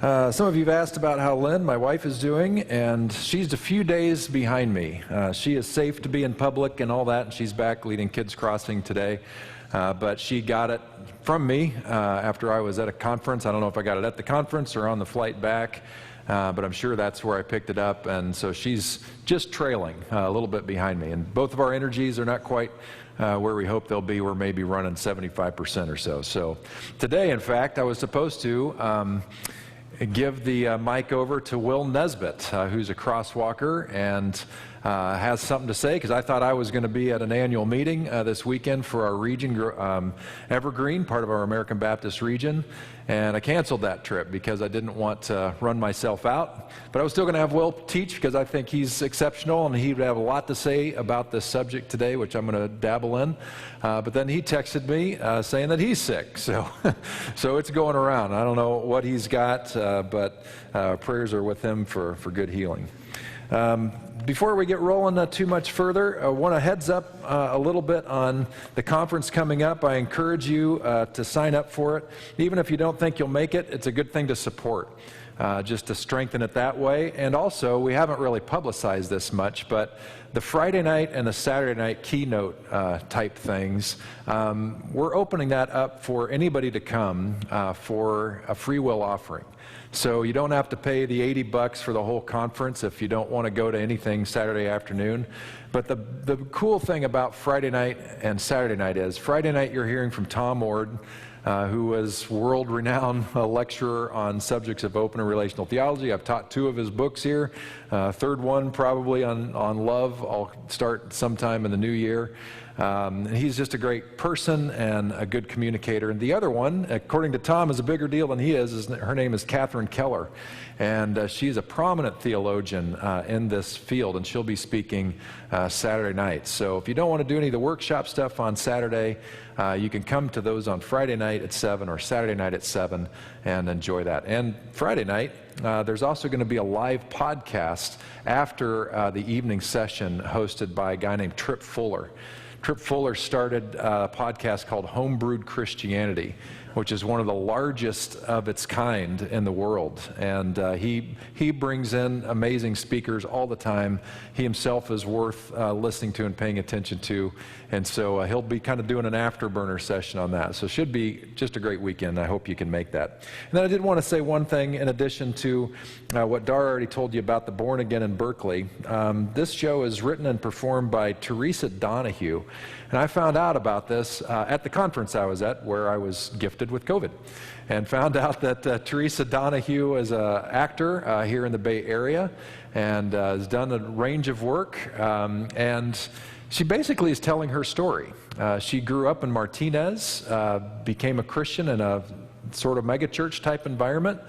Some of you have asked about how Lynn, my wife, is doing, and she's a few days behind me. She is safe to be in public and all that, and she's back leading Kids Crossing today. But she got it from me after I was at a conference. I don't know if I got it at the conference or on the flight back, but I'm sure that's where I picked it up. And so she's just trailing a little bit behind me. And both of our energies are not quite where we hope they'll be. We're maybe running 75% or so. So today, in fact, I was supposed to give the mic over to Will Nesbitt, who's a crosswalker and has something to say, because I thought I was going to be at an annual meeting this weekend for our region, Evergreen, part of our American Baptist region, and I canceled that trip because I didn't want to run myself out. But I was still going to have Will teach because I think he's exceptional and he would have a lot to say about this subject today, which I'm going to dabble in. But then he texted me saying that he's sick, so it's going around. I don't know what he's got, but prayers are with him for good healing. Before we get rolling too much further, I want to heads up a little bit on the conference coming up. I encourage you to sign up for it. Even if you don't think you'll make it, it's a good thing to support, just to strengthen it that way. And also, we haven't really publicized this much, but the Friday night and the Saturday night keynote type things, we're opening that up for anybody to come for a free will offering. So you don't have to pay the $80 for the whole conference if you don't want to go to anything Saturday afternoon. But the cool thing about Friday night and Saturday night is, Friday night you're hearing from Tom Ord, who was world-renowned lecturer on subjects of open and relational theology. I've taught 2 of his books here. Third one probably on love. I'll start sometime in the new year. He's just a great person and a good communicator. And the other one, according to Tom, is a bigger deal than he is. Her name is Catherine Keller. And she's a prominent theologian in this field, and she'll be speaking Saturday night. So if you don't want to do any of the workshop stuff on Saturday, you can come to those on Friday night at 7 or Saturday night at 7 and enjoy that. And Friday night, there's also going to be a live podcast after the evening session hosted by a guy named Tripp Fuller. Tripp Fuller started a podcast called Homebrewed Christianity, which is one of the largest of its kind in the world. And he brings in amazing speakers all the time. He himself is worth listening to and paying attention to. And so he'll be kind of doing an afterburner session on that. So it should be just a great weekend. I hope you can make that. And then I did want to say one thing in addition to what Dar already told you about the Born Again in Berkeley. This show is written and performed by Teresa Donahue. And I found out about this at the conference I was at, where I was gifted with COVID, and found out that Teresa Donahue is an actor here in the Bay Area and has done a range of work. And she basically is telling her story. She grew up in Martinez, became a Christian in a sort of megachurch type environment,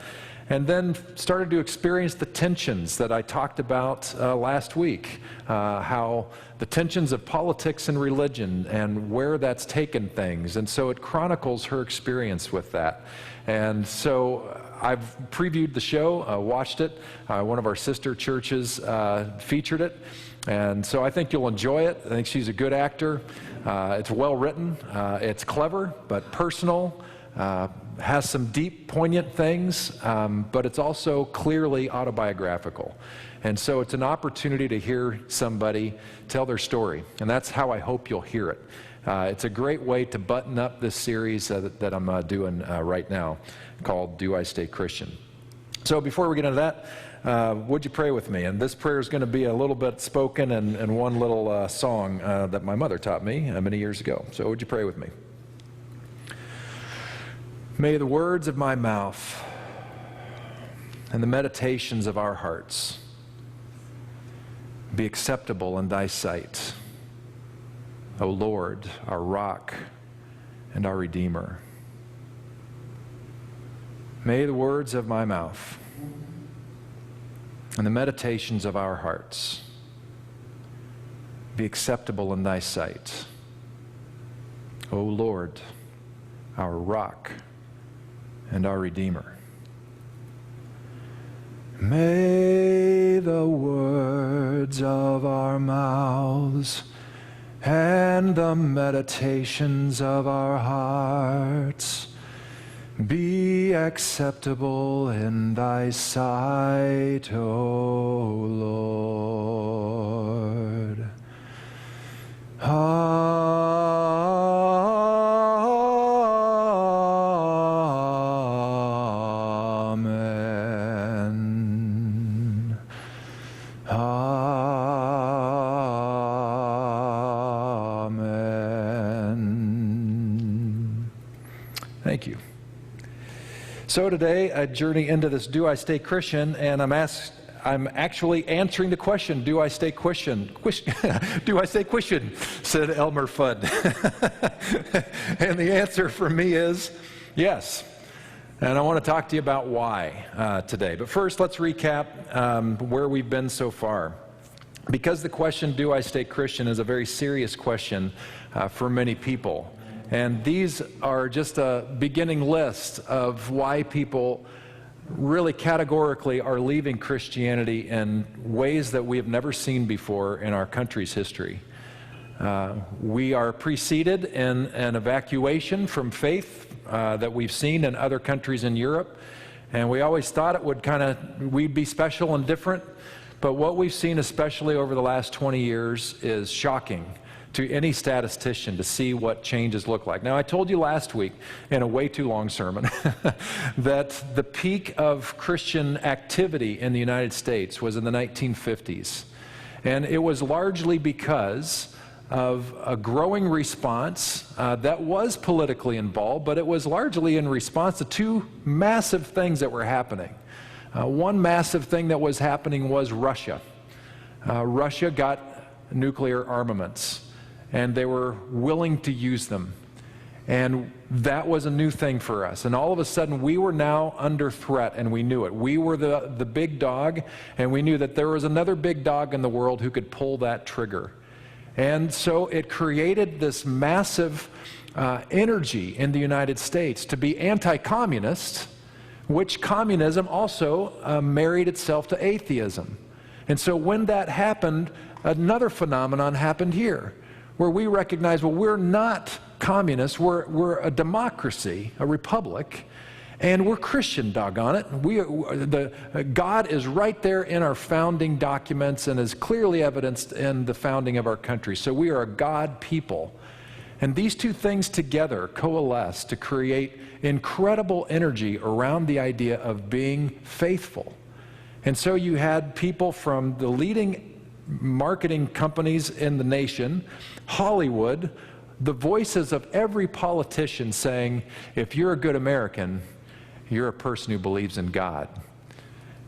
and then started to experience the tensions that I talked about last week, how the tensions of politics and religion and where that's taken things. And so it chronicles her experience with that. And so I've previewed the show, watched it. One of our sister churches featured it. And so I think you'll enjoy it. I think she's a good actor. It's well written. It's clever, but personal. Has some deep, poignant things, but it's also clearly autobiographical. And so it's an opportunity to hear somebody tell their story, and that's how I hope you'll hear it. It's a great way to button up this series that I'm doing right now called Do I Stay Christian? So before we get into that, would you pray with me? And this prayer is going to be a little bit spoken and one little song that my mother taught me many years ago. So would you pray with me? May the words of my mouth and the meditations of our hearts be acceptable in thy sight, O Lord, our rock and our Redeemer. May the words of my mouth and the meditations of our hearts be acceptable in thy sight, O Lord, our rock and our Redeemer. May the words of our mouths and the meditations of our hearts be acceptable in thy sight, O Lord. Amen. Amen. Thank you. So today I journey into this Do I Stay Christian, and I'm actually answering the question, do I stay Christian? Do I stay Christian? Said Elmer Fudd. And the answer for me is yes. And I want to talk to you about why today. But first, let's recap where we've been so far. Because the question, do I stay Christian, is a very serious question for many people. And these are just a beginning list of why people really categorically are leaving Christianity in ways that we have never seen before in our country's history. We are preceded in an evacuation from faith that we've seen in other countries in Europe, and we always thought it would we'd be special and different, but what we've seen especially over the last 20 years is shocking to any statistician to see what changes look like. Now, I told you last week in a way too long sermon that the peak of Christian activity in the United States was in the 1950s. And it was largely because of a growing response that was politically involved, but it was largely in response to two massive things that were happening. One massive thing that was happening was Russia. Russia got nuclear armaments, and they were willing to use them. And that was a new thing for us. And all of a sudden, we were now under threat, and we knew it. We were the big dog, and we knew that there was another big dog in the world who could pull that trigger. And so it created this massive energy in the United States to be anti-communist, which communism also married itself to atheism. And so when that happened, another phenomenon happened here, where we recognize, well, we're not communists, we're a democracy, a republic, and we're Christian, doggone it. God is right there in our founding documents and is clearly evidenced in the founding of our country. So we are a God people. And these two things together coalesce to create incredible energy around the idea of being faithful. And so you had people from the leading marketing companies in the nation, Hollywood, the voices of every politician saying, if you're a good American, you're a person who believes in God.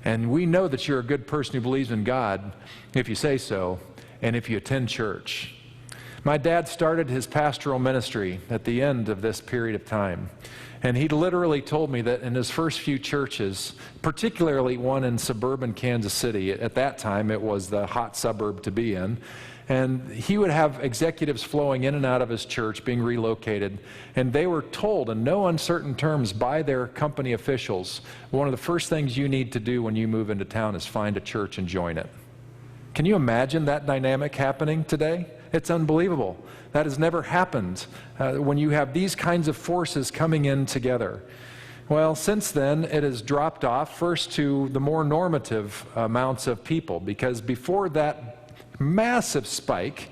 And we know that you're a good person who believes in God if you say so and if you attend church. My dad started his pastoral ministry at the end of this period of time. And he literally told me that in his first few churches, particularly one in suburban Kansas City, at that time it was the hot suburb to be in, and he would have executives flowing in and out of his church being relocated, and they were told in no uncertain terms by their company officials, one of the first things you need to do when you move into town is find a church and join it. Can you imagine that dynamic happening today? It's unbelievable. That has never happened when you have these kinds of forces coming in together. Well, since then, it has dropped off first to the more normative amounts of people, because before that massive spike,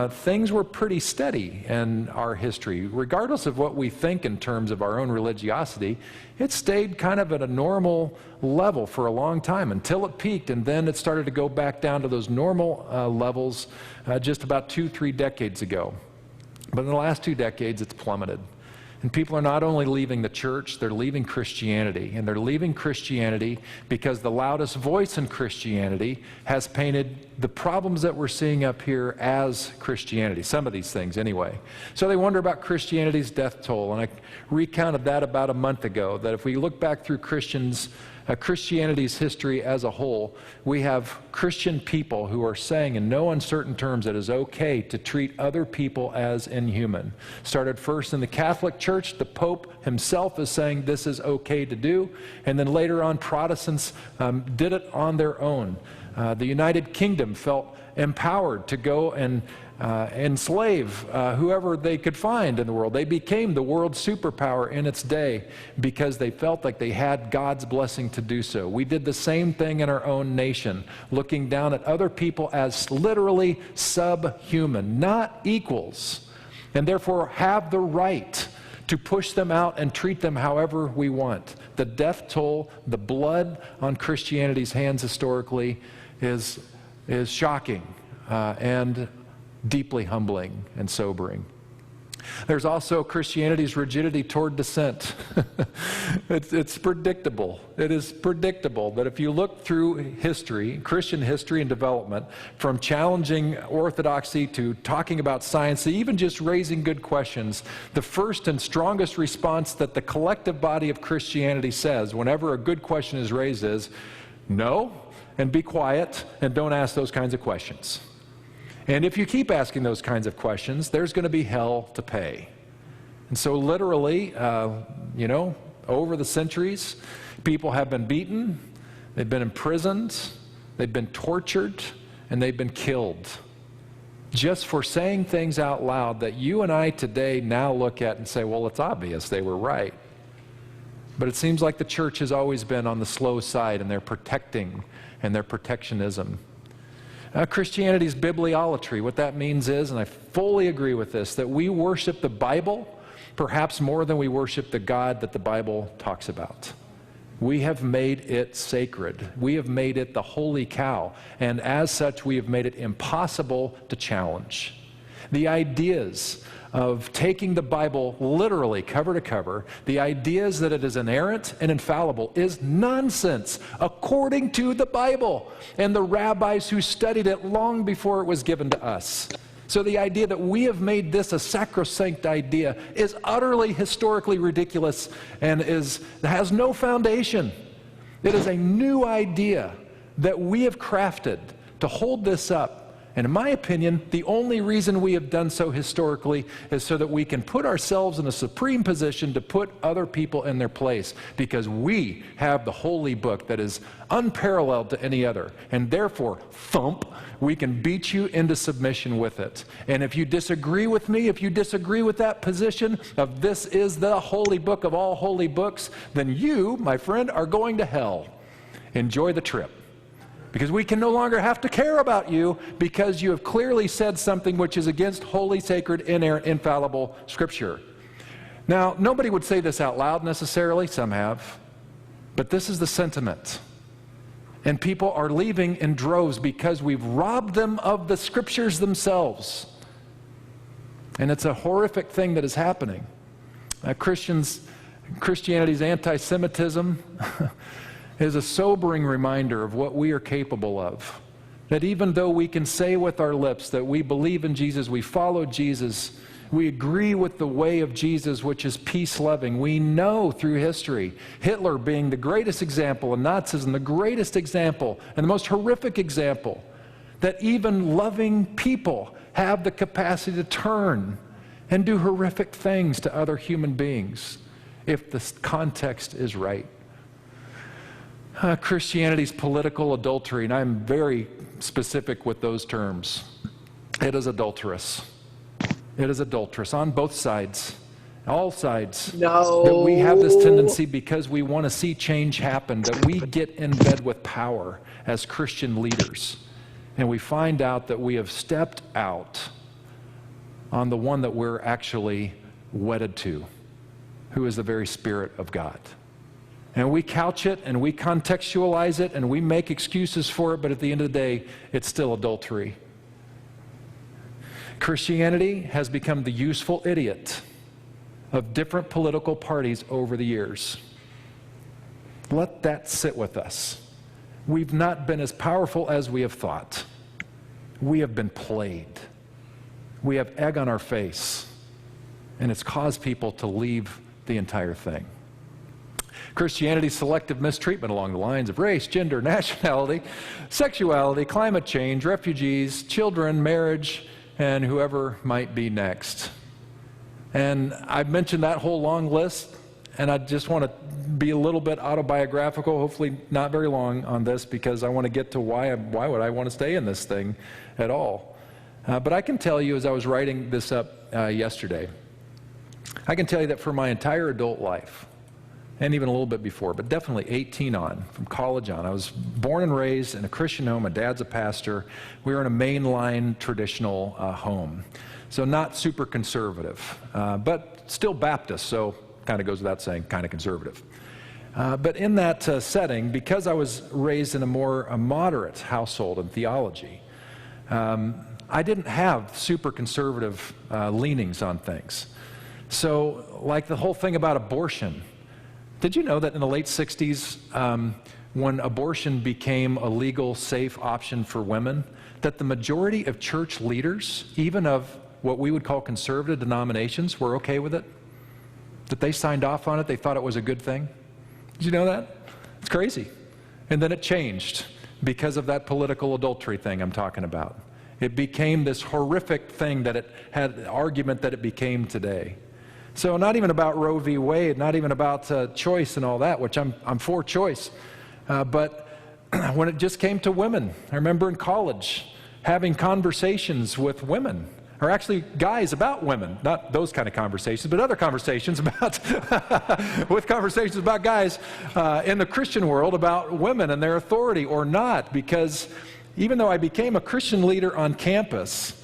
things were pretty steady in our history. Regardless of what we think in terms of our own religiosity, it stayed kind of at a normal level for a long time until it peaked, and then it started to go back down to those normal levels just about 2-3 decades ago. But in the last 2 decades, it's plummeted. And people are not only leaving the church, they're leaving Christianity. And they're leaving Christianity because the loudest voice in Christianity has painted the problems that we're seeing up here as Christianity. Some of these things, anyway. So they wonder about Christianity's death toll. And I recounted that about a month ago, that if we look back through Christianity's history as a whole, we have Christian people who are saying in no uncertain terms that it is okay to treat other people as inhuman. Started first in the Catholic Church. The Pope himself is saying this is okay to do, and then later on Protestants did it on their own. The United Kingdom felt empowered to go and enslave whoever they could find in the world. They became the world superpower in its day because they felt like they had God's blessing to do so. We did the same thing in our own nation, looking down at other people as literally subhuman, not equals, and therefore have the right to push them out and treat them however we want. The death toll, the blood on Christianity's hands historically is shocking and deeply humbling and sobering. There's also Christianity's rigidity toward dissent. It's predictable. It is predictable that if you look through history, Christian history and development, from challenging orthodoxy to talking about science, to even just raising good questions, the first and strongest response that the collective body of Christianity says whenever a good question is raised is, no, and be quiet, and don't ask those kinds of questions. And if you keep asking those kinds of questions, there's going to be hell to pay. And so literally, over the centuries, people have been beaten, they've been imprisoned, they've been tortured, and they've been killed just for saying things out loud that you and I today now look at and say, well, it's obvious they were right. But it seems like the church has always been on the slow side in their protecting and their protectionism. Christianity's bibliolatry, what that means is, and I fully agree with this, that we worship the Bible perhaps more than we worship the God that the Bible talks about. We have made it sacred. We have made it the holy cow, and as such we have made it impossible to challenge. The ideas of taking the Bible literally cover to cover, the ideas that it is inerrant and infallible is nonsense according to the Bible and the rabbis who studied it long before it was given to us. So the idea that we have made this a sacrosanct idea is utterly historically ridiculous and has no foundation. It is a new idea that we have crafted to hold this up. And in my opinion, the only reason we have done so historically is so that we can put ourselves in a supreme position to put other people in their place, because we have the holy book that is unparalleled to any other. And therefore, thump, we can beat you into submission with it. And if you disagree with me, if you disagree with that position of this is the holy book of all holy books, then you, my friend, are going to hell. Enjoy the trip. Because we can no longer have to care about you because you have clearly said something which is against holy, sacred, inerrant, infallible Scripture. Now, nobody would say this out loud necessarily. Some have. But this is the sentiment. And people are leaving in droves because we've robbed them of the Scriptures themselves. And it's a horrific thing that is happening. Christianity's anti-Semitism is a sobering reminder of what we are capable of. That even though we can say with our lips that we believe in Jesus, we follow Jesus, we agree with the way of Jesus, which is peace-loving, we know through history, Hitler being the greatest example, and Nazism the greatest example, and the most horrific example, that even loving people have the capacity to turn and do horrific things to other human beings if the context is right. Christianity's political adultery, and I'm very specific with those terms. It is adulterous. It is adulterous on both sides, all sides. No. That we have this tendency, because we want to see change happen, that we get in bed with power as Christian leaders, and we find out that we have stepped out on the one that we're actually wedded to, who is the very Spirit of God. And we couch it, and we contextualize it, and we make excuses for it, but at the end of the day, it's still adultery. Christianity has become the useful idiot of different political parties over the years. Let that sit with us. We've not been as powerful as we have thought. We have been played. We have egg on our face, and it's caused people to leave the entire thing. Christianity's selective mistreatment along the lines of race, gender, nationality, sexuality, climate change, refugees, children, marriage, and whoever might be next. And I've mentioned that whole long list, and I just want to be a little bit autobiographical, hopefully not very long on this, because I want to get to why would I want to stay in this thing at all. But I can tell you, as I was writing this up yesterday, I can tell you that for my entire adult life, and even a little bit before, but definitely 18 on, from college on, I was born and raised in a Christian home. My dad's a pastor. We were in a mainline traditional home. So not super conservative, but still Baptist, so kind of goes without saying, kind of conservative. But in that setting, because I was raised in a moderate household in theology, I didn't have super conservative leanings on things. So like the whole thing about abortion, did you know that in the late 60s, when abortion became a legal, safe option for women, that the majority of church leaders, even of what we would call conservative denominations, were okay with it? That they signed off on it, they thought it was a good thing? Did you know that? It's crazy. And then it changed because of that political adultery thing I'm talking about. It became this horrific thing that it had, the argument that it became today. So not even about Roe v. Wade, not even about choice and all that, which I'm for choice. But when it just came to women, I remember in college having conversations with women, or actually guys about women, not those kind of conversations, but other conversations about, with conversations about guys in the Christian world about women and their authority or not, because even though I became a Christian leader on campus,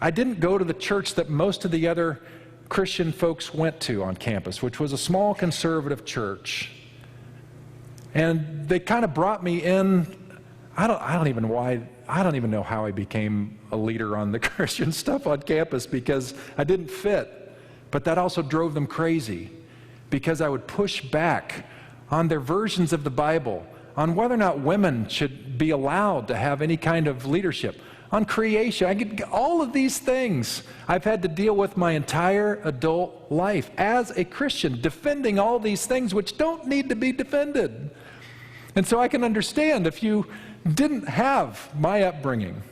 I didn't go to the church that most of the other Christian folks went to on campus, which was a small conservative church. And they kind of brought me in. I don't even know how I became a leader on the Christian stuff on campus, because I didn't fit. But that also drove them crazy, because I would push back on their versions of the Bible, on whether or not women should be allowed to have any kind of leadership, on creation. All of these things I've had to deal with my entire adult life as a Christian, defending all these things which don't need to be defended. And so I can understand if you didn't have my upbringing,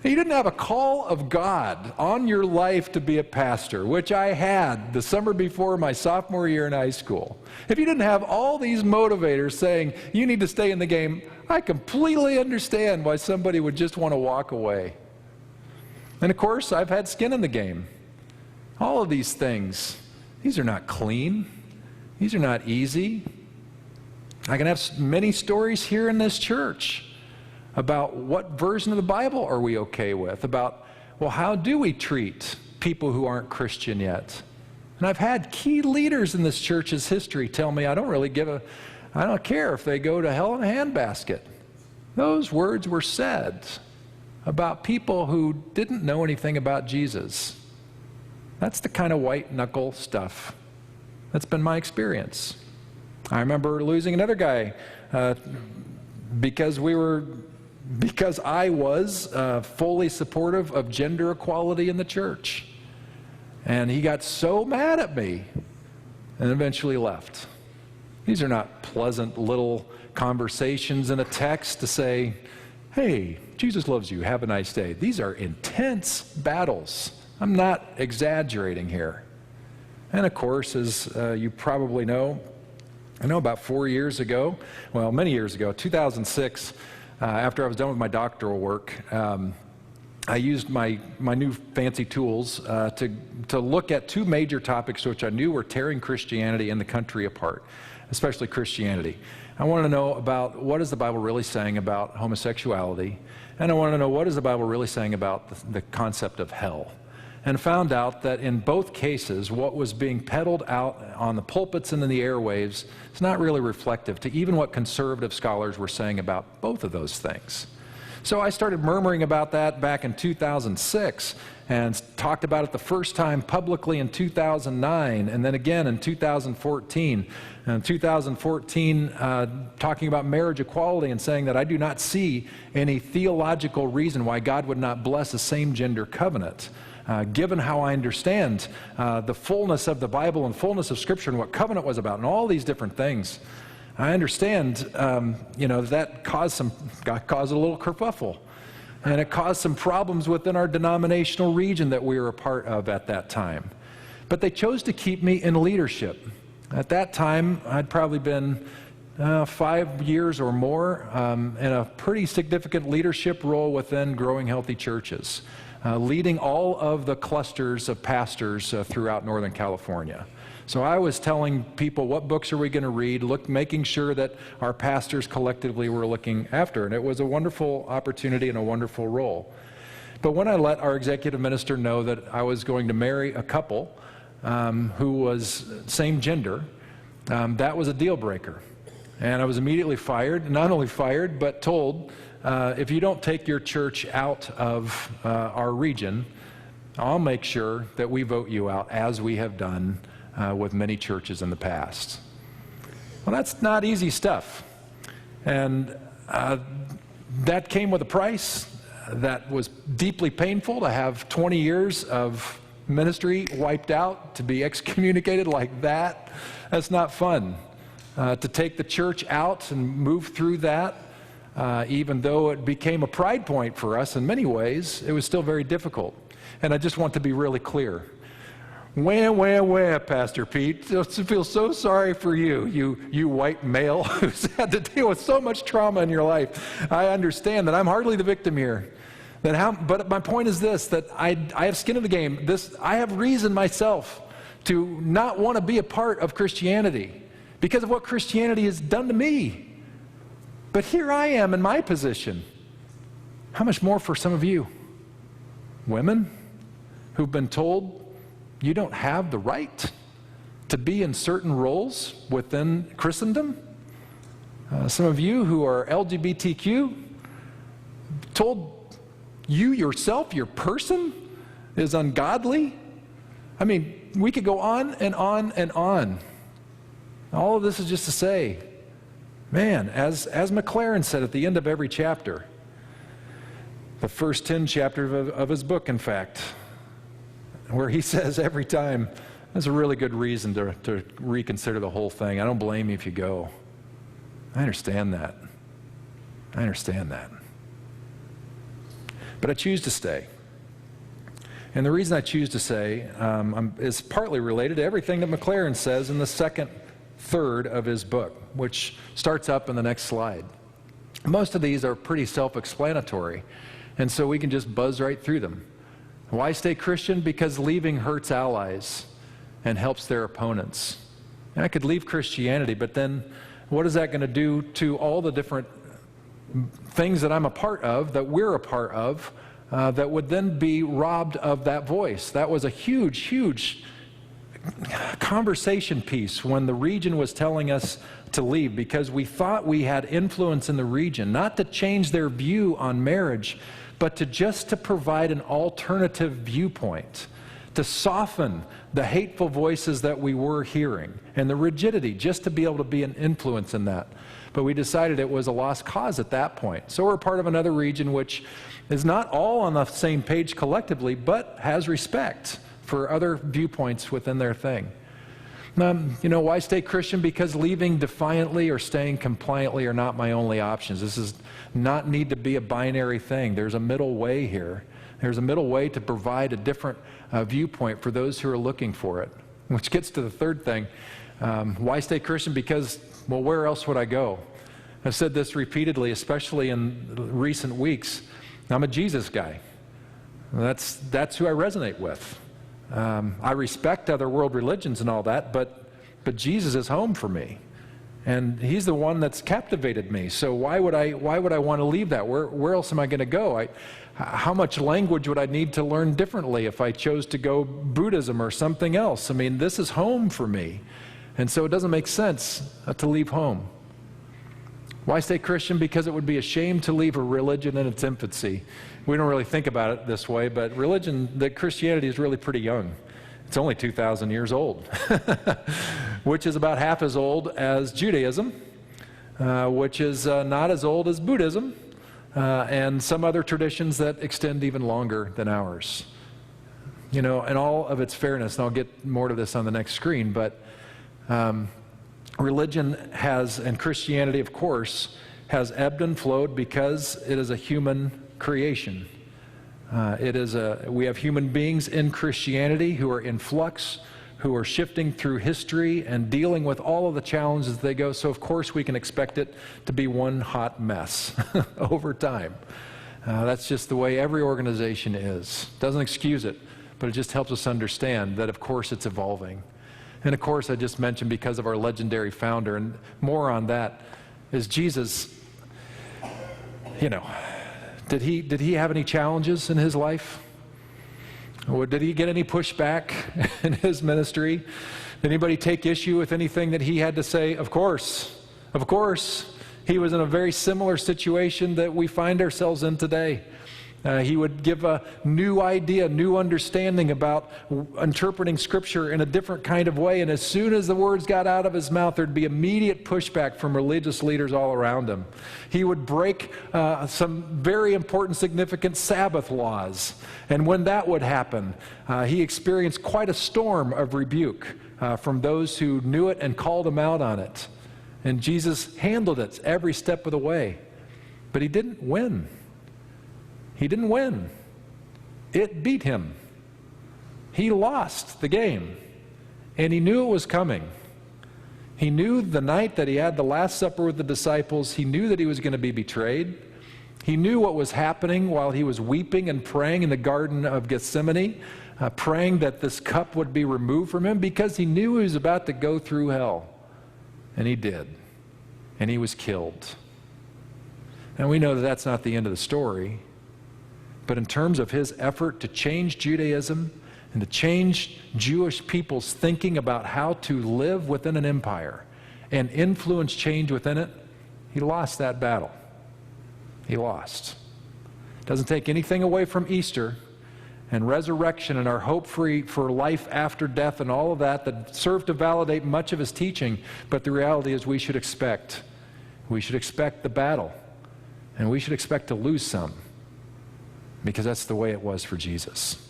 you didn't have a call of God on your life to be a pastor, which I had the summer before my sophomore year in high school. If you didn't have all these motivators saying, you need to stay in the game, I completely understand why somebody would just want to walk away. And of course, I've had skin in the game. All of these things, these are not clean. These are not easy. I can have many stories here in this church about what version of the Bible are we okay with, about, well, how do we treat people who aren't Christian yet? And I've had key leaders in this church's history tell me, I don't care if they go to hell in a handbasket. Those words were said about people who didn't know anything about Jesus. That's the kind of white knuckle stuff. That's been my experience. I remember losing another guy because I was fully supportive of gender equality in the church. And he got so mad at me and eventually left. These are not pleasant little conversations in a text to say, hey, Jesus loves you, have a nice day. These are intense battles. I'm not exaggerating here. And of course, as you probably know, I know about 4 years ago, well, many years ago, 2006, after I was done with my doctoral work, I used my new fancy tools to look at two major topics which I knew were tearing Christianity and the country apart, especially Christianity. I wanted to know about what is the Bible really saying about homosexuality, and I wanted to know what is the Bible really saying about the concept of hell. And found out that in both cases, what was being peddled out on the pulpits and in the airwaves is not really reflective to even what conservative scholars were saying about both of those things. So I started murmuring about that back in 2006 and talked about it the first time publicly in 2009 and then again in 2014. And in 2014, talking about marriage equality and saying that I do not see any theological reason why God would not bless a same-gender covenant. Given how I understand the fullness of the Bible and fullness of Scripture and what covenant was about and all these different things, I understand, that caused a little kerfuffle. And it caused some problems within our denominational region that we were a part of at that time. But they chose to keep me in leadership. At that time, I'd probably been 5 years or more in a pretty significant leadership role within Growing Healthy Churches. leading all of the clusters of pastors throughout Northern California. So I was telling people what books are we going to read, making sure that our pastors collectively were looking after. And it was a wonderful opportunity and a wonderful role. But when I let our executive minister know that I was going to marry a couple who was same gender, that was a deal breaker. And I was immediately fired, not only fired, but told, if you don't take your church out of our region, I'll make sure that we vote you out, as we have done with many churches in the past. Well, that's not easy stuff. And that came with a price. That was deeply painful, to have 20 years of ministry wiped out, to be excommunicated like that. That's not fun. To take the church out and move through that, even though it became a pride point for us in many ways, it was still very difficult. And I just want to be really clear. Wah, Pastor Pete. I feel so sorry for you, you white male who's had to deal with so much trauma in your life. I understand that I'm hardly the victim here. But my point is this, that I have skin in the game. I have reason myself to not want to be a part of Christianity because of what Christianity has done to me. But here I am in my position. How much more for some of you? Women who've been told you don't have the right to be in certain roles within Christendom. Some of you who are LGBTQ, told you yourself, your person, is ungodly. I mean, we could go on and on and on. All of this is just to say, man, as McLaren said at the end of every chapter, the first 10 chapters of his book, in fact, where he says every time, that's a really good reason to reconsider the whole thing. I don't blame you if you go. I understand that. I understand that. But I choose to stay. And the reason I choose to stay is partly related to everything that McLaren says in the second third of his book, which starts up in the next slide. Most of these are pretty self-explanatory, and so we can just buzz right through them. Why stay Christian? Because leaving hurts allies and helps their opponents. And I could leave Christianity, but then what is that going to do to all the different things that I'm a part of, that we're a part of, that would then be robbed of that voice? That was a huge, huge conversation piece when the region was telling us to leave, because we thought we had influence in the region, not to change their view on marriage, but to provide an alternative viewpoint, to soften the hateful voices that we were hearing and the rigidity, just to be able to be an influence in that. But we decided it was a lost cause at that point. So we're part of another region which is not all on the same page collectively, but has respect for other viewpoints within their thing. Why stay Christian? Because leaving defiantly or staying compliantly are not my only options. This is not need to be a binary thing. There's a middle way here. There's a middle way to provide a different viewpoint for those who are looking for it. Which gets to the third thing. Why stay Christian? Because, well, where else would I go? I've said this repeatedly, especially in recent weeks. I'm a Jesus guy. That's who I resonate with. I respect other world religions and all that, but Jesus is home for me, and He's the one that's captivated me. So why would I want to leave that? Where else am I going to go? How much language would I need to learn differently if I chose to go Buddhism or something else? I mean, this is home for me, and so it doesn't make sense to leave home. Why stay Christian? Because it would be a shame to leave a religion in its infancy. We don't really think about it this way, but Christianity is really pretty young. It's only 2,000 years old, which is about half as old as Judaism, which is not as old as Buddhism, and some other traditions that extend even longer than ours. In all of its fairness, and I'll get more to this on the next screen, but religion and Christianity, of course, has ebbed and flowed because it is a human creation. We have human beings in Christianity who are in flux, who are shifting through history and dealing with all of the challenges they go. So of course we can expect it to be one hot mess over time. That's just the way every organization is. Doesn't excuse it, but it just helps us understand that, of course, it's evolving. And of course, I just mentioned because of our legendary founder, and more on that, is Jesus, did he have any challenges in his life? Or did he get any pushback in his ministry? Did anybody take issue with anything that he had to say? Of course. Of course. He was in a very similar situation that we find ourselves in today. He would give a new idea, new understanding about interpreting Scripture in a different kind of way. And as soon as the words got out of his mouth, there'd be immediate pushback from religious leaders all around him. He would break some very important, significant Sabbath laws. And when that would happen, he experienced quite a storm of rebuke from those who knew it and called him out on it. And Jesus handled it every step of the way. But he didn't win. He didn't win. It beat him. He lost the game. And he knew it was coming. He knew the night that he had the Last Supper with the disciples, he knew that he was going to be betrayed. He knew what was happening while he was weeping and praying in the Garden of Gethsemane, praying that this cup would be removed from him because he knew he was about to go through hell. And he did. And he was killed. And we know that that's not the end of the story. But in terms of his effort to change Judaism and to change Jewish people's thinking about how to live within an empire and influence change within it, he lost that battle. He lost. Doesn't take anything away from Easter and resurrection and our hope for life after death and all of that served to validate much of his teaching, but the reality is we should expect the battle, and we should expect to lose some, because that's the way it was for Jesus.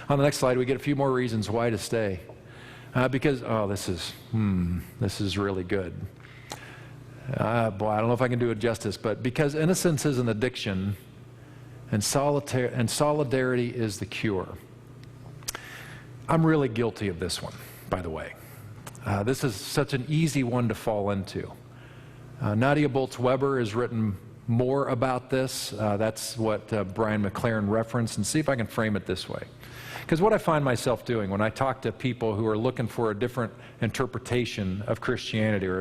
On the next slide, we get a few more reasons why to stay. Because, this is really good. Boy, I don't know if I can do it justice, but because innocence is an addiction, and solidarity is the cure. I'm really guilty of this one, by the way. This is such an easy one to fall into. Nadia Bolz-Weber has written more about this. That's what Brian McLaren referenced, and see if I can frame it this way. Because what I find myself doing when I talk to people who are looking for a different interpretation of Christianity or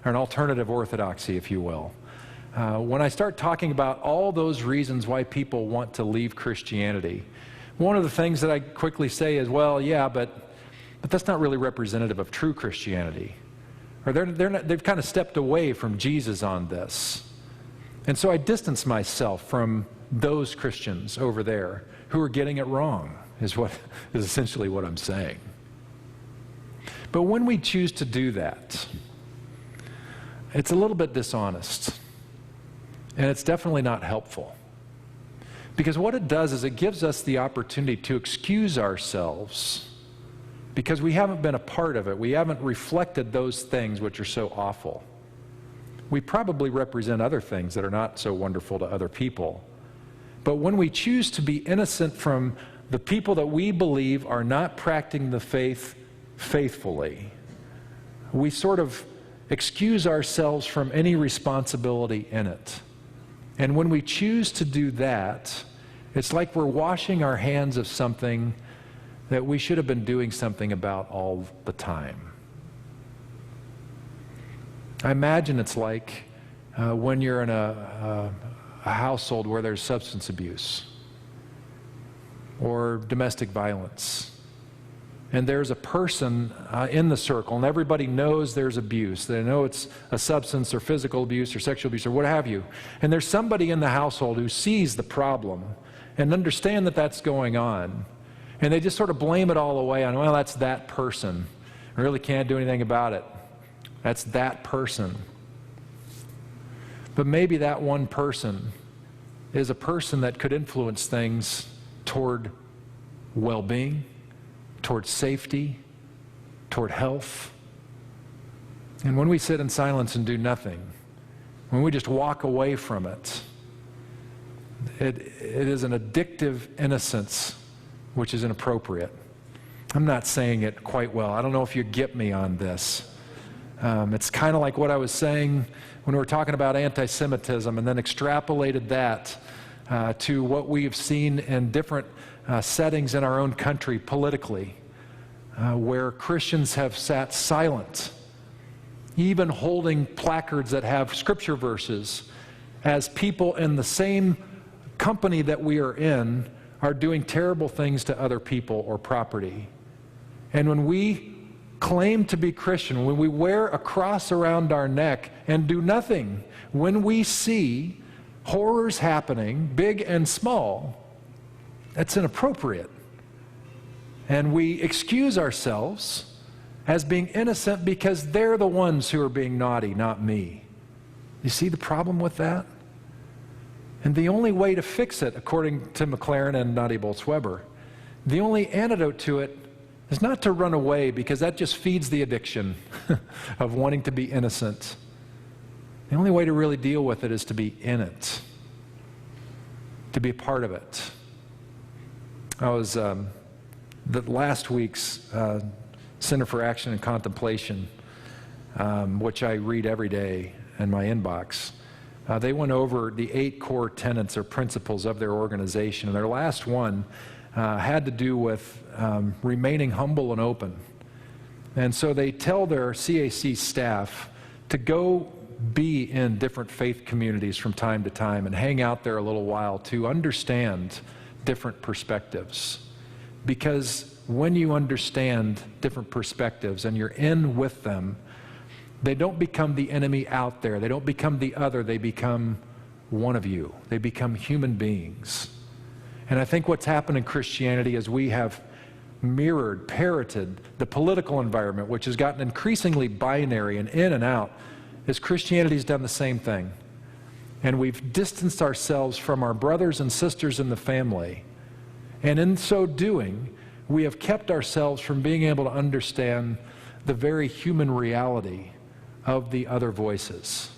an alternative orthodoxy, if you will, when I start talking about all those reasons why people want to leave Christianity, one of the things that I quickly say is, well, yeah, but that's not really representative of true Christianity. Or they've kind of stepped away from Jesus on this. And so I distance myself from those Christians over there who are getting it wrong, is essentially what I'm saying. But when we choose to do that, it's a little bit dishonest. And it's definitely not helpful. Because what it does is it gives us the opportunity to excuse ourselves because we haven't been a part of it. We haven't reflected those things which are so awful. We probably represent other things that are not so wonderful to other people. But when we choose to be innocent from the people that we believe are not practicing the faith faithfully, we sort of excuse ourselves from any responsibility in it. And when we choose to do that, it's like we're washing our hands of something that we should have been doing something about all the time. I imagine it's like when you're in a household where there's substance abuse or domestic violence. And there's a person in the circle, and everybody knows there's abuse. They know it's a substance or physical abuse or sexual abuse or what have you. And there's somebody in the household who sees the problem and understand that that's going on. And they just sort of blame it all away on, well, that's that person. I really can't do anything about it. That's that person. But maybe that one person is a person that could influence things toward well-being, toward safety, toward health. And when we sit in silence and do nothing, when we just walk away from it, it is an addictive innocence which is inappropriate. I'm not saying it quite well. I don't know if you get me on this. It's kind of like what I was saying when we were talking about anti-Semitism, and then extrapolated that to what we've seen in different settings in our own country politically, where Christians have sat silent, even holding placards that have scripture verses, as people in the same company that we are in are doing terrible things to other people or property. And when we claim to be Christian, when we wear a cross around our neck and do nothing, when we see horrors happening, big and small, that's inappropriate. And we excuse ourselves as being innocent because they're the ones who are being naughty, not me. You see the problem with that? And the only way to fix it, according to McLaren and Nadia Bolz-Weber, the only antidote to it is not to run away, because that just feeds the addiction of wanting to be innocent. The only way to really deal with it is to be in it, to be a part of it. I was, the last week's Center for Action and Contemplation, which I read every day in my inbox, they went over the 8 core tenets or principles of their organization, and their last one had to do with remaining humble and open. And so they tell their CAC staff to go be in different faith communities from time to time and hang out there a little while to understand different perspectives. Because when you understand different perspectives and you're in with them, they don't become the enemy out there. They don't become the other. They become one of you. They become human beings. And I think what's happened in Christianity is we have mirrored, parroted the political environment, which has gotten increasingly binary and in and out, is Christianity's done the same thing. And we've distanced ourselves from our brothers and sisters in the family. And in so doing, we have kept ourselves from being able to understand the very human reality of the other voices.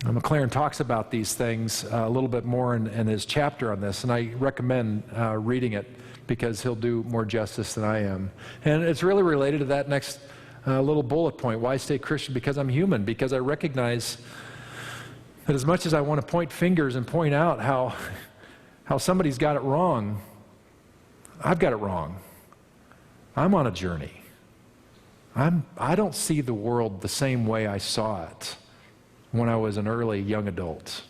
McLaren talks about these things a little bit more in his chapter on this, and I recommend reading it because he'll do more justice than I am. And it's really related to that next little bullet point, why stay Christian? Because I'm human, because I recognize that as much as I want to point fingers and point out how somebody's got it wrong, I've got it wrong. I'm on a journey. I don't see the world the same way I saw it when I was an early young adult.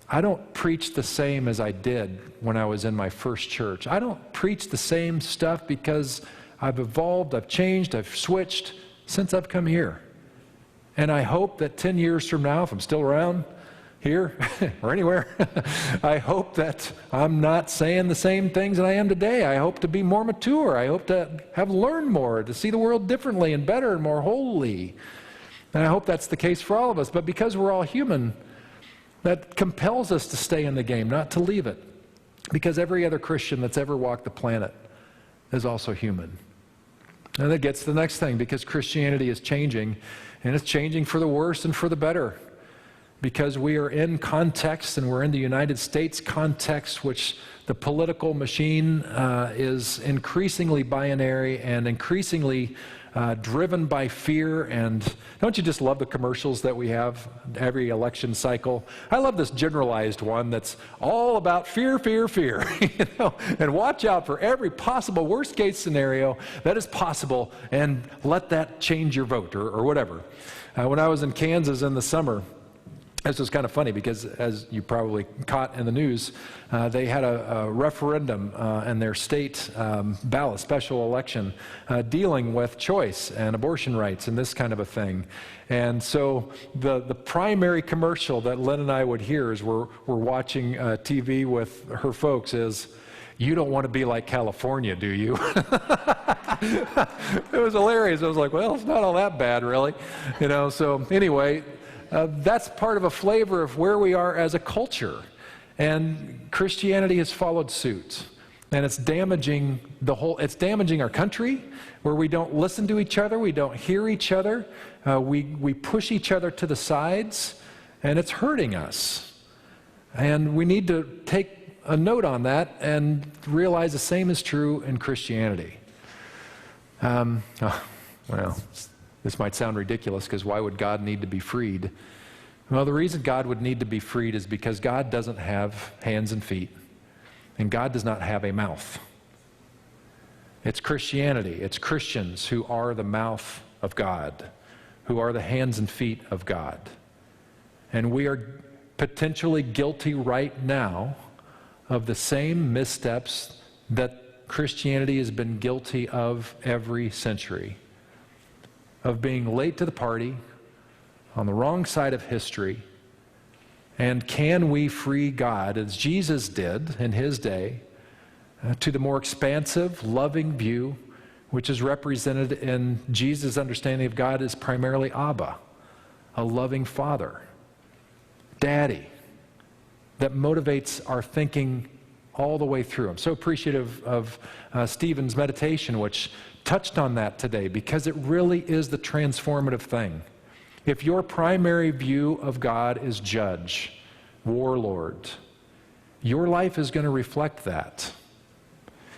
I don't preach the same as I did when I was in my first church. I don't preach the same stuff because I've evolved, I've changed, I've switched since I've come here. And I hope that 10 years from now, if I'm still around here or anywhere, I hope that I'm not saying the same things that I am today. I hope to be more mature. I hope to have learned more, to see the world differently and better and more wholly. And I hope that's the case for all of us. But because we're all human, that compels us to stay in the game, not to leave it. Because every other Christian that's ever walked the planet is also human. And that gets to the next thing, because Christianity is changing, and it's changing for the worse and for the better. Because we are in context, and we're in the United States context, which the political machine is increasingly binary and increasingly driven by fear. And don't you just love the commercials that we have every election cycle? I love this generalized one that's all about fear, fear, fear. You know? And watch out for every possible worst case scenario that is possible, and let that change your vote or whatever. When I was in Kansas in the summer, this was kind of funny because, as you probably caught in the news, they had a referendum in their state ballot, special election, dealing with choice and abortion rights and this kind of a thing. And so the primary commercial that Lynn and I would hear as we're watching TV with her folks is, "You don't want to be like California, do you?" It was hilarious. I was like, well, it's not all that bad, really. You know, so anyway, that's part of a flavor of where we are as a culture. And Christianity has followed suit. And it's damaging it's damaging our country, where we don't listen to each other, we don't hear each other, we push each other to the sides, and it's hurting us. And we need to take a note on that and realize the same is true in Christianity. Well, This might sound ridiculous because why would God need to be freed? Well, the reason God would need to be freed is because God doesn't have hands and feet, and God does not have a mouth. It's Christianity, it's Christians who are the mouth of God, who are the hands and feet of God. And we are potentially guilty right now of the same missteps that Christianity has been guilty of every century, of being late to the party, on the wrong side of history. And can we free God, as Jesus did in his day, to the more expansive, loving view, which is represented in Jesus' understanding of God as primarily Abba, a loving Father, Daddy, that motivates our thinking all the way through. I'm so appreciative of Stephen's meditation, which touched on that today, because it really is the transformative thing. If your primary view of God is judge, warlord, your life is going to reflect that.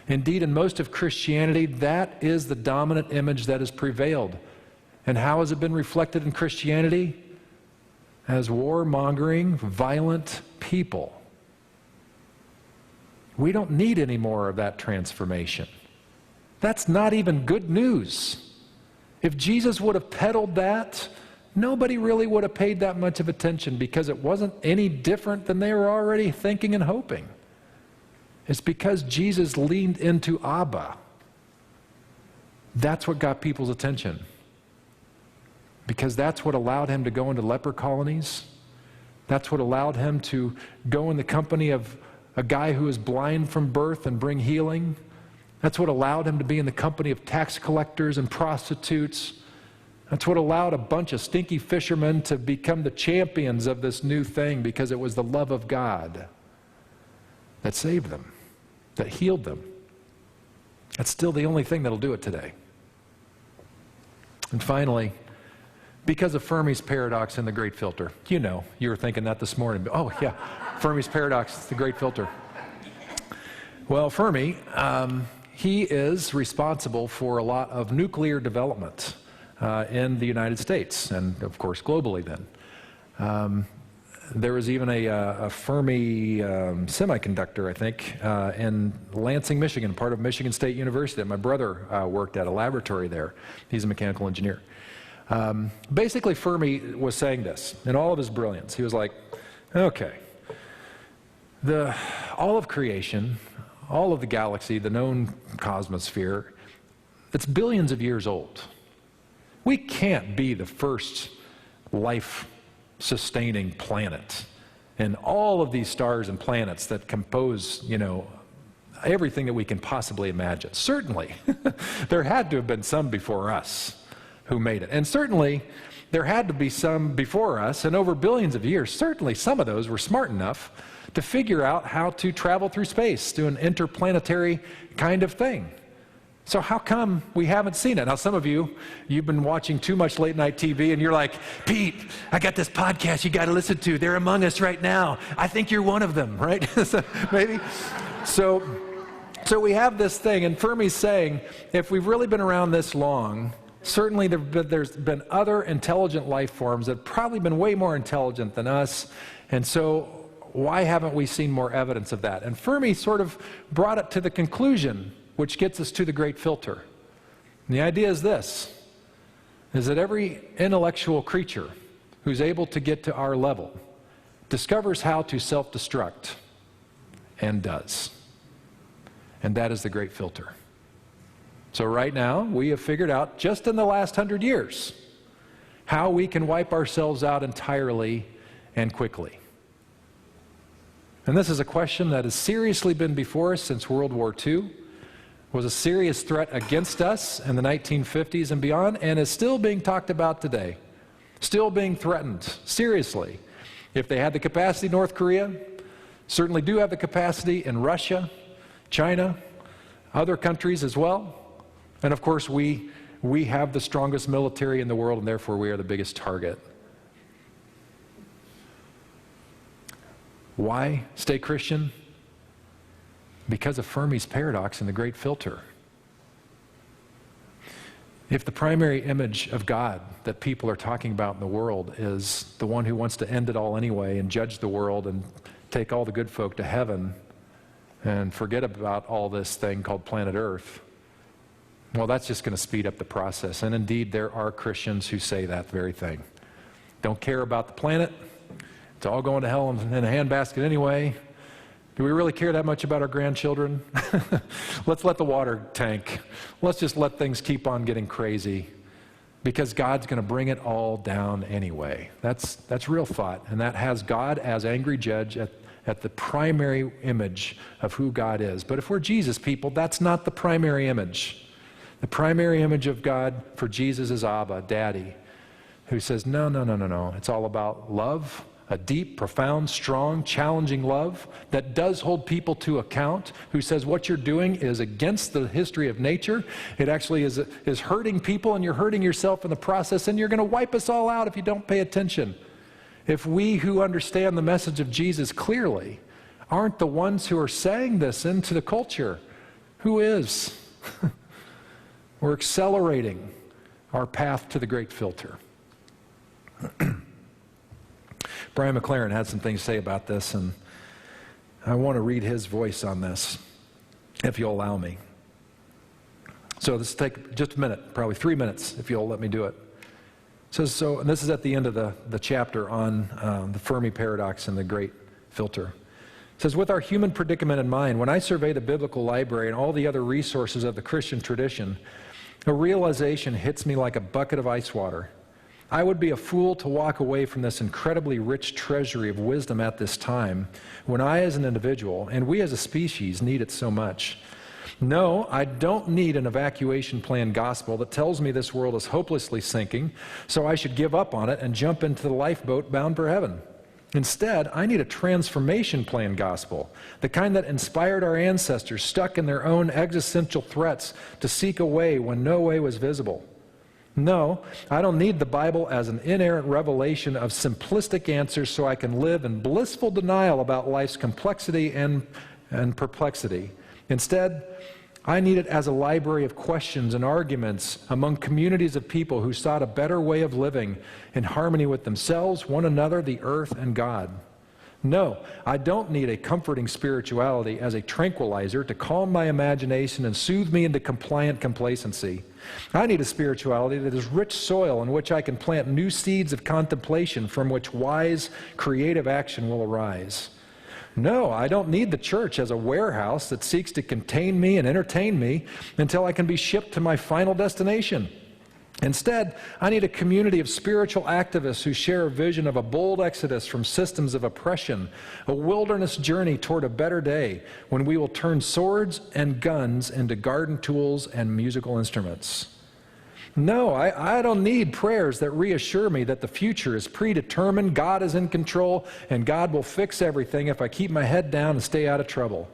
Indeed, in most of Christianity, that is the dominant image that has prevailed. And how has it been reflected in Christianity? As warmongering, violent people. We don't need any more of that transformation. That's not even good news. If Jesus would have peddled that, nobody really would have paid that much of attention, because it wasn't any different than they were already thinking and hoping. It's because Jesus leaned into Abba. That's what got people's attention. Because that's what allowed him to go into leper colonies. That's what allowed him to go in the company of a guy who was blind from birth and bring healing. That's what allowed him to be in the company of tax collectors and prostitutes. That's what allowed a bunch of stinky fishermen to become the champions of this new thing, because it was the love of God that saved them, that healed them. That's still the only thing that'll do it today. And finally, because of Fermi's paradox and the great filter. You know, you were thinking that this morning. Oh yeah, Fermi's paradox, the great filter. Well, Fermi, he is responsible for a lot of nuclear development in the United States, and of course globally then. There was even a Fermi semiconductor, I think, in Lansing, Michigan, part of Michigan State University that my brother worked at, a laboratory there. He's a mechanical engineer. Basically, Fermi was saying this in all of his brilliance. He was like, okay, all of creation, all of the galaxy, the known cosmosphere, it's billions of years old. We can't be the first life-sustaining planet. And all of these stars and planets that compose, everything that we can possibly imagine. Certainly, there had to have been some before us who made it. And certainly, there had to be some before us, and over billions of years, certainly some of those were smart enough to figure out how to travel through space, do an interplanetary kind of thing. So how come we haven't seen it? Now, some of you've been watching too much late night TV, and you're like, Pete, I got this podcast you got to listen to. They're among us right now. I think you're one of them, right? Maybe? So we have this thing, and Fermi's saying, if we've really been around this long, certainly there's been other intelligent life forms that have probably been way more intelligent than us, and so why haven't we seen more evidence of that? And Fermi sort of brought it to the conclusion, which gets us to the great filter. And the idea is this, is that every intellectual creature who's able to get to our level discovers how to self-destruct, and does. And that is the great filter. So right now, we have figured out, just in the last 100 years, how we can wipe ourselves out entirely and quickly. And this is a question that has seriously been before us since World War II, was a serious threat against us in the 1950s and beyond, and is still being talked about today, still being threatened, seriously. If they had the capacity, North Korea, certainly do have the capacity in Russia, China, other countries as well. And of course, we have the strongest military in the world, and therefore we are the biggest target. Why stay Christian? Because of Fermi's paradox and the great filter. If the primary image of God that people are talking about in the world is the one who wants to end it all anyway and judge the world and take all the good folk to heaven and forget about all this thing called planet Earth, well, that's just going to speed up the process. And indeed, there are Christians who say that very thing. Don't care about the planet. It's all going to hell in a handbasket anyway. Do we really care that much about our grandchildren? Let's let the water tank. Let's just let things keep on getting crazy because God's going to bring it all down anyway. That's real thought, and that has God as angry judge at the primary image of who God is. But if we're Jesus people, that's not the primary image. The primary image of God for Jesus is Abba, Daddy, who says, no. It's all about love, a deep, profound, strong, challenging love that does hold people to account, who says what you're doing is against the history of nature. It actually is hurting people, and you're hurting yourself in the process, and you're going to wipe us all out if you don't pay attention. If we who understand the message of Jesus clearly aren't the ones who are saying this into the culture, who is? We're accelerating our path to the great filter. Brian McLaren had some things to say about this, and I want to read his voice on this, if you'll allow me. So this will take just a minute, probably 3 minutes, if you'll let me do it. So and this is at the end of the chapter on the Fermi paradox and the great filter. It says, with our human predicament in mind, when I survey the biblical library and all the other resources of the Christian tradition, a realization hits me like a bucket of ice water. I would be a fool to walk away from this incredibly rich treasury of wisdom at this time, when I as an individual, and we as a species, need it so much. No, I don't need an evacuation plan gospel that tells me this world is hopelessly sinking, so I should give up on it and jump into the lifeboat bound for heaven. Instead, I need a transformation plan gospel, the kind that inspired our ancestors stuck in their own existential threats to seek a way when no way was visible. No, I don't need the Bible as an inerrant revelation of simplistic answers so I can live in blissful denial about life's complexity and perplexity. Instead, I need it as a library of questions and arguments among communities of people who sought a better way of living in harmony with themselves, one another, the earth, and God. No, I don't need a comforting spirituality as a tranquilizer to calm my imagination and soothe me into compliant complacency. I need a spirituality that is rich soil in which I can plant new seeds of contemplation from which wise, creative action will arise. No, I don't need the church as a warehouse that seeks to contain me and entertain me until I can be shipped to my final destination. Instead, I need a community of spiritual activists who share a vision of a bold exodus from systems of oppression, a wilderness journey toward a better day when we will turn swords and guns into garden tools and musical instruments. No, I don't need prayers that reassure me that the future is predetermined, God is in control, and God will fix everything if I keep my head down and stay out of trouble.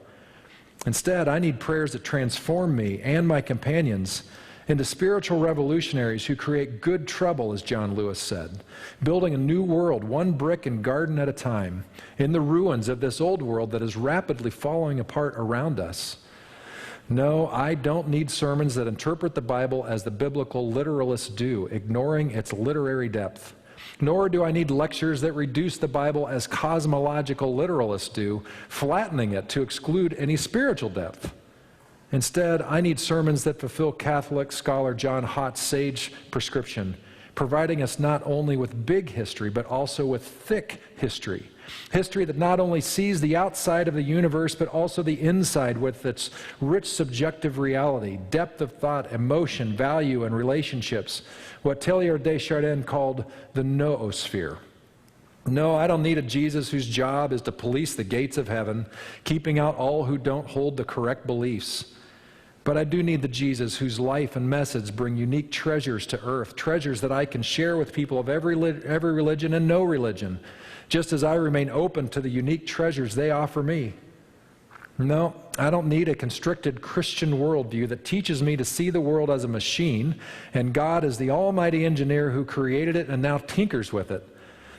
Instead, I need prayers that transform me and my companions into spiritual revolutionaries who create good trouble, as John Lewis said, building a new world, one brick and garden at a time, in the ruins of this old world that is rapidly falling apart around us. No, I don't need sermons that interpret the Bible as the biblical literalists do, ignoring its literary depth. Nor do I need lectures that reduce the Bible as cosmological literalists do, flattening it to exclude any spiritual depth. Instead, I need sermons that fulfill Catholic scholar John Hott's sage prescription, providing us not only with big history, but also with thick history. History that not only sees the outside of the universe, but also the inside with its rich subjective reality, depth of thought, emotion, value, and relationships, what Teilhard de Chardin called the noosphere. No, I don't need a Jesus whose job is to police the gates of heaven, keeping out all who don't hold the correct beliefs. But I do need the Jesus whose life and message bring unique treasures to earth, treasures that I can share with people of every religion and no religion, just as I remain open to the unique treasures they offer me. No, I don't need a constricted Christian worldview that teaches me to see the world as a machine and God as the almighty engineer who created it and now tinkers with it.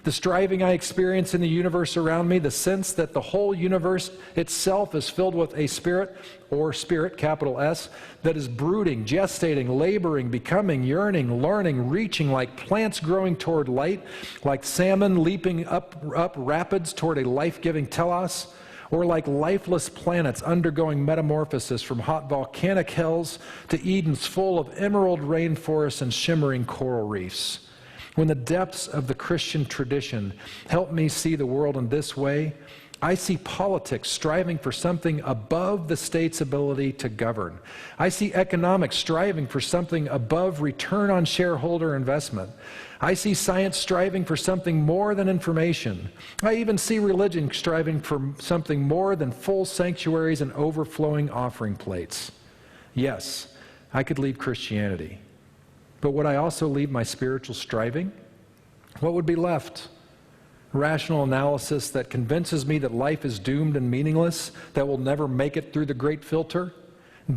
The striving I experience in the universe around me, the sense that the whole universe itself is filled with a spirit, or spirit, capital S, that is brooding, gestating, laboring, becoming, yearning, learning, reaching, like plants growing toward light, like salmon leaping up rapids toward a life-giving telos, or like lifeless planets undergoing metamorphosis from hot volcanic hells to Edens full of emerald rainforests and shimmering coral reefs. When the depths of the Christian tradition help me see the world in this way, I see politics striving for something above the state's ability to govern. I see economics striving for something above return on shareholder investment. I see science striving for something more than information. I even see religion striving for something more than full sanctuaries and overflowing offering plates. Yes, I could leave Christianity. But would I also leave my spiritual striving? What would be left? Rational analysis that convinces me that life is doomed and meaningless, that we'll never make it through the great filter?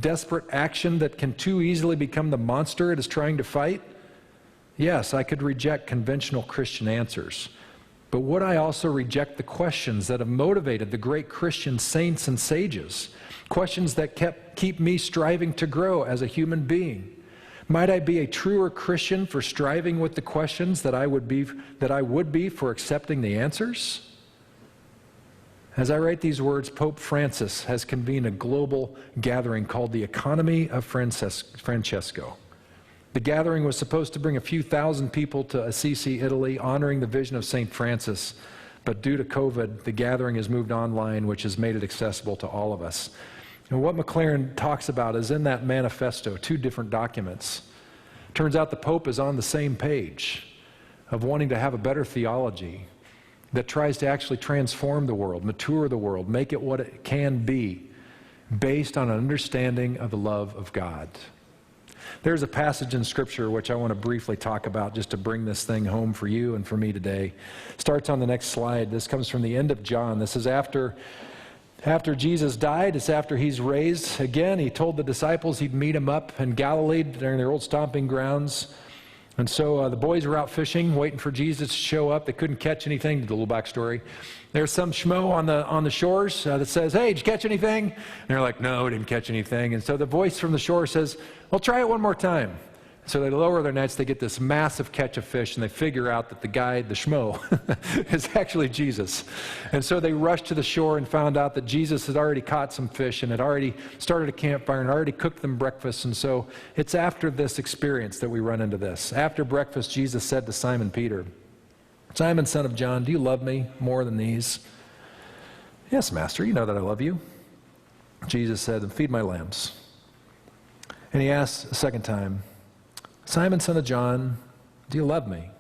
Desperate action that can too easily become the monster it is trying to fight? Yes, I could reject conventional Christian answers. But would I also reject the questions that have motivated the great Christian saints and sages? Questions that keep me striving to grow as a human being? Might I be a truer Christian for striving with the questions that I would be for accepting the answers? As I write these words, Pope Francis has convened a global gathering called the Economy of Francesco. The gathering was supposed to bring a few thousand people to Assisi, Italy, honoring the vision of St. Francis, but due to COVID, the gathering has moved online, which has made it accessible to all of us. And what McLaren talks about is in that manifesto, 2 different documents. Turns out the Pope is on the same page of wanting to have a better theology that tries to actually transform the world, mature the world, make it what it can be, based on an understanding of the love of God. There's a passage in Scripture which I want to briefly talk about just to bring this thing home for you and for me today. Starts on the next slide. This comes from the end of John. This is after Jesus died. It's after he's raised again. He told the disciples he'd meet him up in Galilee during their old stomping grounds. And so the boys were out fishing, waiting for Jesus to show up. They couldn't catch anything. The little backstory. There's some schmo on the shores that says, "Hey, did you catch anything?" And they're like, "No, we didn't catch anything." And so the voice from the shore says, "Well, try it one more time." So they lower their nets, they get this massive catch of fish, and they figure out that the guy, the schmo, is actually Jesus. And so they rushed to the shore and found out that Jesus had already caught some fish and had already started a campfire and already cooked them breakfast. And so it's after this experience that we run into this. After breakfast, Jesus said to Simon Peter, "Simon, son of John, do you love me more than these?" "Yes, Master, you know that I love you." Jesus said, "Then feed my lambs." And he asked a second time, "Simon, son of John, do you love me?"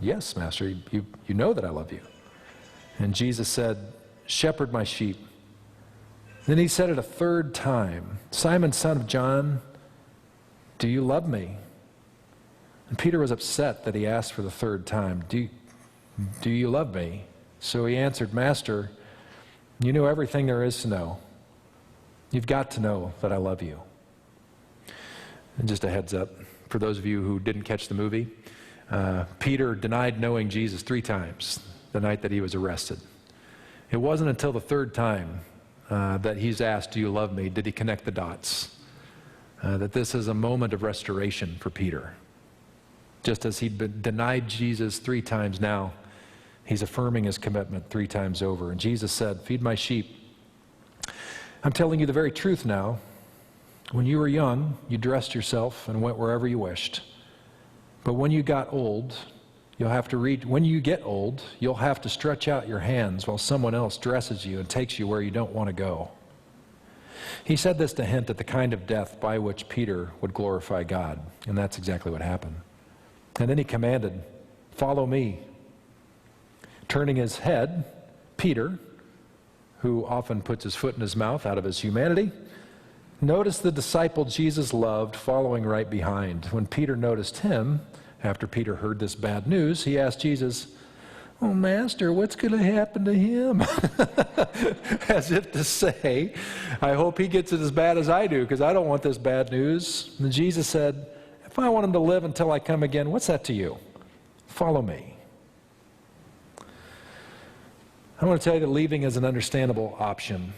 "Yes, Master, you know that I love you." And Jesus said, "Shepherd my sheep." Then he said it a third time, "Simon, son of John, do you love me?" And Peter was upset that he asked for the third time, Do you love me?" So he answered, "Master, you know everything there is to know. You've got to know that I love you." And just a heads up, for those of you who didn't catch the movie, Peter denied knowing Jesus 3 times the night that he was arrested. It wasn't until the third time that he's asked, "Do you love me?" did he connect the dots. That this is a moment of restoration for Peter. Just as he'd been denied Jesus 3 times now, he's affirming his commitment 3 times over. And Jesus said, "Feed my sheep. I'm telling you the very truth now. When you were young, you dressed yourself and went wherever you wished. But when you get old, you'll have to stretch out your hands while someone else dresses you and takes you where you don't want to go." He said this to hint at the kind of death by which Peter would glorify God, and that's exactly what happened. And then he commanded, "Follow me." Turning his head, Peter, who often puts his foot in his mouth out of his humanity, noticed the disciple Jesus loved following right behind. When Peter noticed him, after Peter heard this bad news, he asked Jesus, "Oh, Master, what's going to happen to him?" As if to say, I hope he gets it as bad as I do, because I don't want this bad news. And Jesus said, "If I want him to live until I come again, what's that to you? Follow me." I want to tell you that leaving is an understandable option.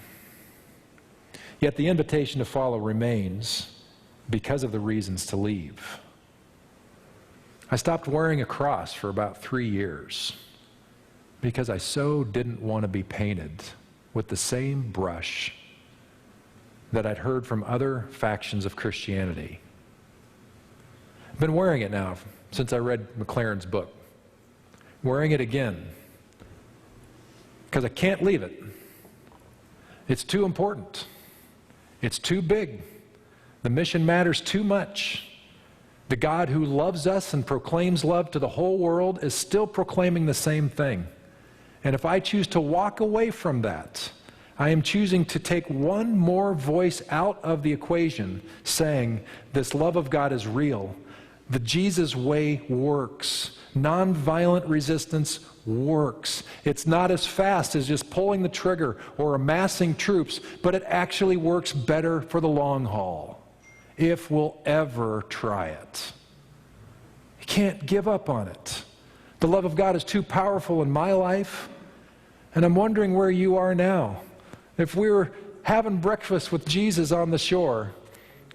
Yet the invitation to follow remains because of the reasons to leave. I stopped wearing a cross for about 3 years because I so didn't want to be painted with the same brush that I'd heard from other factions of Christianity. I've been wearing it now since I read McLaren's book. Wearing it again because I can't leave it. It's too important. It's too big. The mission matters too much. The God who loves us and proclaims love to the whole world is still proclaiming the same thing. And if I choose to walk away from that, I am choosing to take one more voice out of the equation, saying, this love of God is real. The Jesus way works. Nonviolent resistance works. It's not as fast as just pulling the trigger or amassing troops, but it actually works better for the long haul, if we'll ever try it. You can't give up on it. The love of God is too powerful in my life, and I'm wondering where you are now. If we were having breakfast with Jesus on the shore,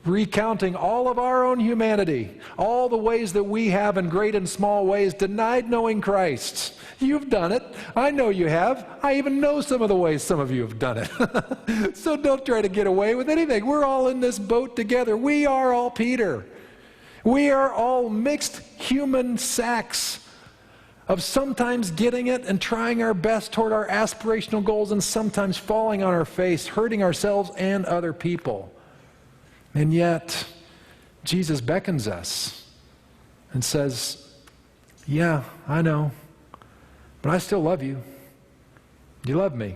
recounting all of our own humanity, all the ways that we have in great and small ways denied knowing Christ. You've done it. I know you have. I even know some of the ways some of you have done it. So don't try to get away with anything. We're all in this boat together. We are all Peter. We are all mixed human sacks of sometimes getting it and trying our best toward our aspirational goals and sometimes falling on our face, hurting ourselves and other people. And yet, Jesus beckons us and says, yeah, I know, but I still love you. You love me.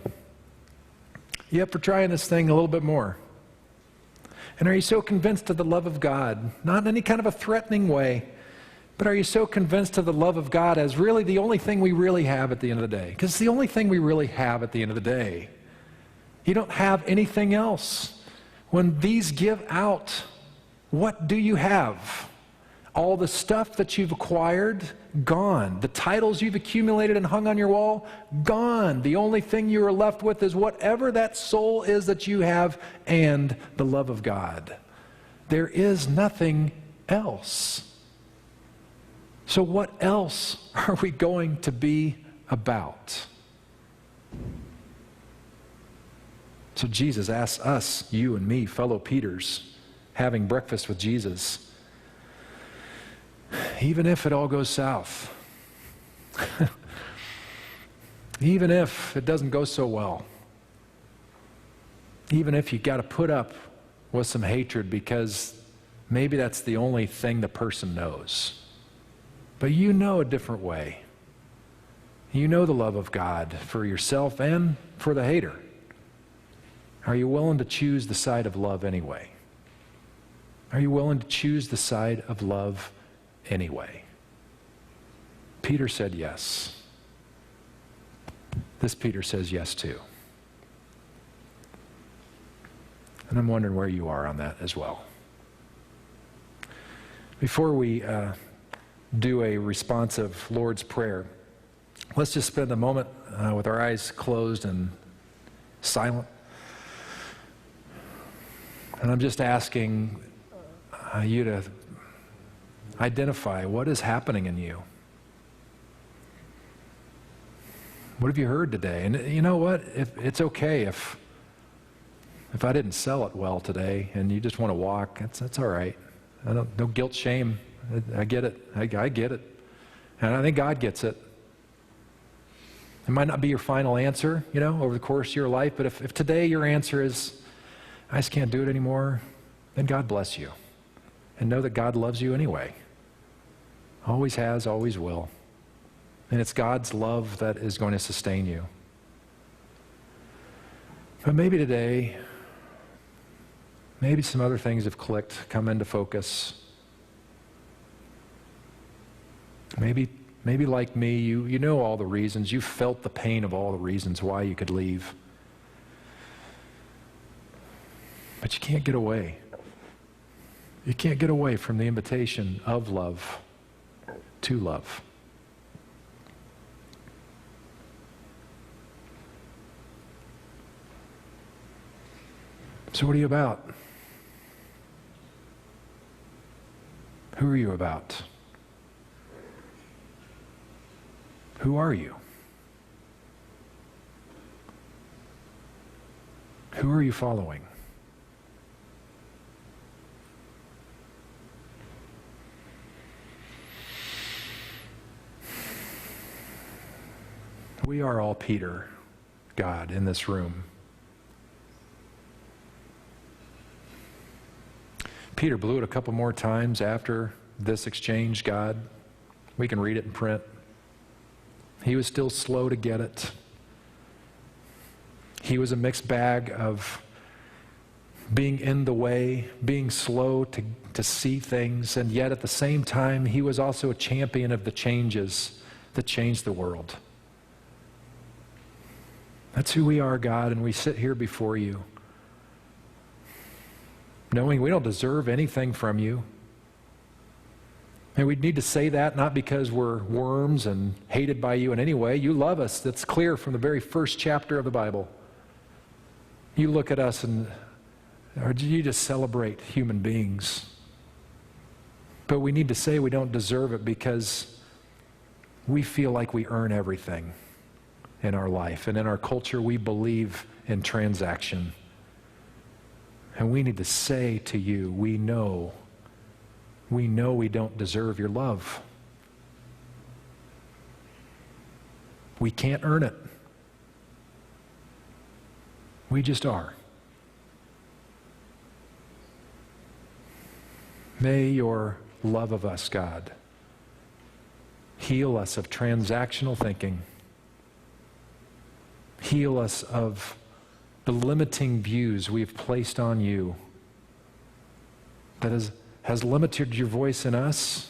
You up for trying this thing a little bit more? And are you so convinced of the love of God, not in any kind of a threatening way, but are you so convinced of the love of God as really the only thing we really have at the end of the day? Because it's the only thing we really have at the end of the day. You don't have anything else. When these give out, what do you have? All the stuff that you've acquired, gone. The titles you've accumulated and hung on your wall, gone. The only thing you are left with is whatever that soul is that you have and the love of God. There is nothing else. So what else are we going to be about? So Jesus asks us, you and me, fellow Peters, having breakfast with Jesus, even if it all goes south, even if it doesn't go so well, even if you got to put up with some hatred because maybe that's the only thing the person knows, but you know a different way. You know the love of God for yourself and for the hater. Are you willing to choose the side of love anyway? Are you willing to choose the side of love anyway? Peter said yes. This Peter says yes too. And I'm wondering where you are on that as well. Before we do a responsive Lord's Prayer, let's just spend a moment with our eyes closed and silent. And I'm just asking you to identify what is happening in you. What have you heard today? And you know what? It's okay if I didn't sell it well today and you just want to walk, that's all right. No guilt, shame. I get it. I get it. And I think God gets it. It might not be your final answer, over the course of your life, but if today your answer is, I just can't do it anymore, then God bless you. And know that God loves you anyway. Always has, always will. And it's God's love that is going to sustain you. But maybe today, maybe some other things have clicked, come into focus. Maybe like me, you know all the reasons. You felt the pain of all the reasons why you could leave. But you can't get away. You can't get away from the invitation of love to love. So what are you about? Who are you about? Who are you? Who are you following? We are all Peter, God, in this room. Peter blew it a couple more times after this exchange, God. We can read it in print. He was still slow to get it. He was a mixed bag of being in the way, being slow to see things, and yet at the same time, he was also a champion of the changes that changed the world. That's who we are, God, and we sit here before you, knowing we don't deserve anything from you. And we need to say that not because we're worms and hated by you in any way. You love us. That's clear from the very first chapter of the Bible. You look at us and or do you just celebrate human beings? But we need to say we don't deserve it because we feel like we earn everything in our life. And in our culture, we believe in transaction. And we need to say to you, we know we don't deserve your love. We can't earn it. We just are. May your love of us, God, heal us of transactional thinking. Heal us of the limiting views we've placed on you that has limited your voice in us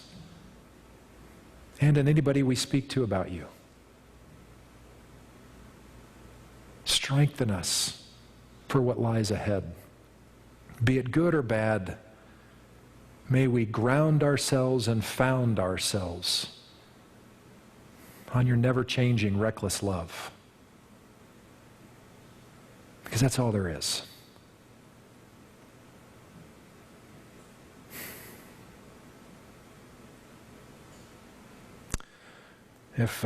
and in anybody we speak to about you. Strengthen us for what lies ahead. Be it good or bad, may we ground ourselves and found ourselves on your never-changing, reckless love. Because that's all there is. If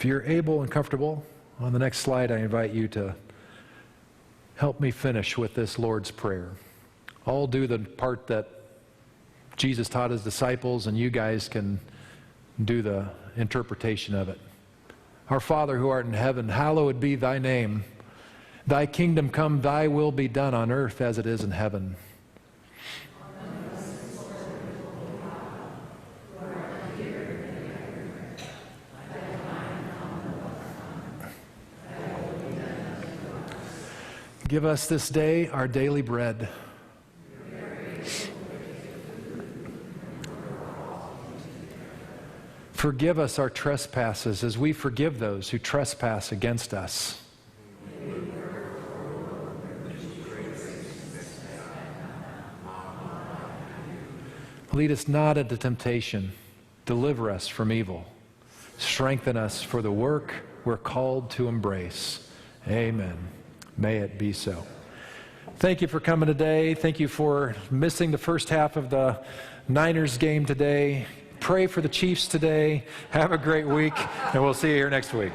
you're able and comfortable, on the next slide, I invite you to help me finish with this Lord's Prayer. I'll do the part that Jesus taught his disciples, and you guys can do the interpretation of it. Our Father who art in heaven, hallowed be thy name. Thy kingdom come, thy will be done on earth as it is in heaven. Give us this day our daily bread. Forgive us our trespasses as we forgive those who trespass against us. Lead us not into temptation. Deliver us from evil. Strengthen us for the work we're called to embrace. Amen. May it be so. Thank you for coming today. Thank you for missing the first half of the Niners game today. Pray for the Chiefs today. Have a great week, and we'll see you here next week.